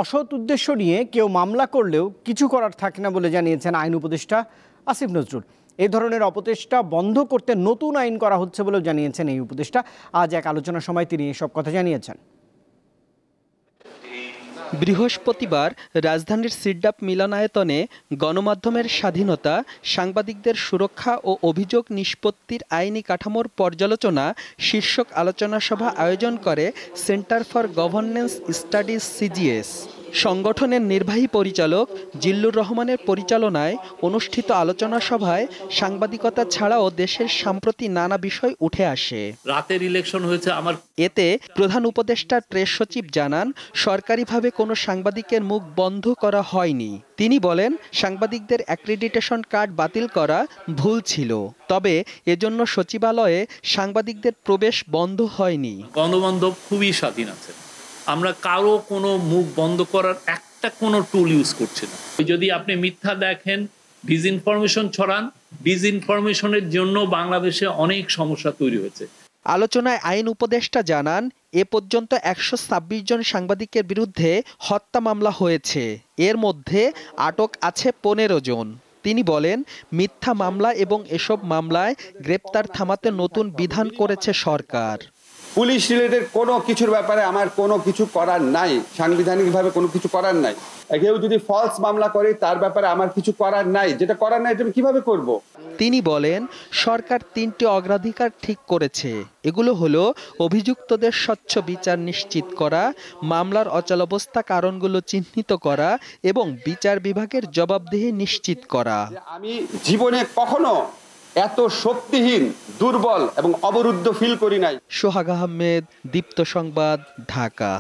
অসৎ উদ্দেশ্য নিয়ে কেউ মামলা করলেও কিছু করার থাকে না বলে জানিয়েছেন আইন উপদেষ্টা আসিফ নজরুল। এই ধরনের অপচেষ্টা বন্ধ করতে নতুন আইন করা হচ্ছে বলেও জানিয়েছেন এই উপদেষ্টা। আজ এক আলোচনার সময় তিনি এসব কথা জানিয়েছেন। বৃহস্পতিবার রাজধানীর সিডাপ মিলনায়তনে গণমাধ্যমের স্বাধীনতা, সাংবাদিকদের সুরক্ষা ও অভিযোগ নিষ্পত্তির আইনি কাঠামোর পর্যালোচনা শীর্ষক আলোচনা সভা আয়োজন করে centre for governance studies CGS. সংগঠনের নির্বাহী পরিচালক জিল্লুর রহমানের পরিচালনায় অনুষ্ঠিত আলোচনা সভায় সাংবাদিকতা ছাড়াও দেশের সাম্প্রতি নানা বিষয় উঠে আসে। রাতের ইলেকশন হয়েছে এতে প্রধান উপদেষ্টা প্রেস সচিব জানান, সরকারিভাবে কোনো সাংবাদিকের মুখ বন্ধ করা হয়নি। তিনি বলেন, সাংবাদিকদের অ্যাক্রিডিটেশন কার্ড বাতিল করা ভুল ছিল, তবে এজন্য সচিবালয়ে সাংবাদিকদের প্রবেশ বন্ধ হয়নি। গণমাধ্যম খুবই স্বাধীন আছে, আমরা কারো কোনো মুখ বন্ধ করার একটা কোনো টুল ইউজ করছি না। যদি আপনি মিথ্যা দেখেন, ডিসইনফরমেশন ছড়ান, ডিসইনফরমেশনের জন্য বাংলাদেশে অনেক সমস্যা তৈরি হয়েছে। আলোচনায় আইন উপদেষ্টা জানান, এ পর্যন্ত 126 জন সাংবাদিকের বিরুদ্ধে হত্যা মামলা হয়েছে, এর মধ্যে আটক আছে 15 জন। তিনি বলেন, মিথ্যা মামলা এবং এসব মামলায় গ্রেপ্তার থামাতে নতুন বিধান করেছে সরকার। পুলিশ রিলেটেড কোনো কিছুর ব্যাপারে আমার কোনো কিছু করার নাই, সাংবিধানিকভাবে কোনো কিছু করার নাই। কেউ যদি ফলস মামলা করে তার ব্যাপারে আমার কিছু করার নাই, যেটা করার নাই এটা কিভাবে করব। তিনি বলেন, সরকার 3টি অগ্রাধিকার ঠিক করেছে। এগুলো হলো অভিযুক্তদের স্বচ্ছ বিচার নিশ্চিত করা, মামলার অচলাবস্থা কারণগুলো চিহ্নিত করা এবং বিচার বিভাগের জবাবদিহি নিশ্চিত করা। আমি জীবনে কখনো এত শক্তিহীন, দুর্বল এবং অবরুদ্ধ ফিল করি নাই। সোহাগ আহমেদ, দীপ্ত সংবাদ, ঢাকা।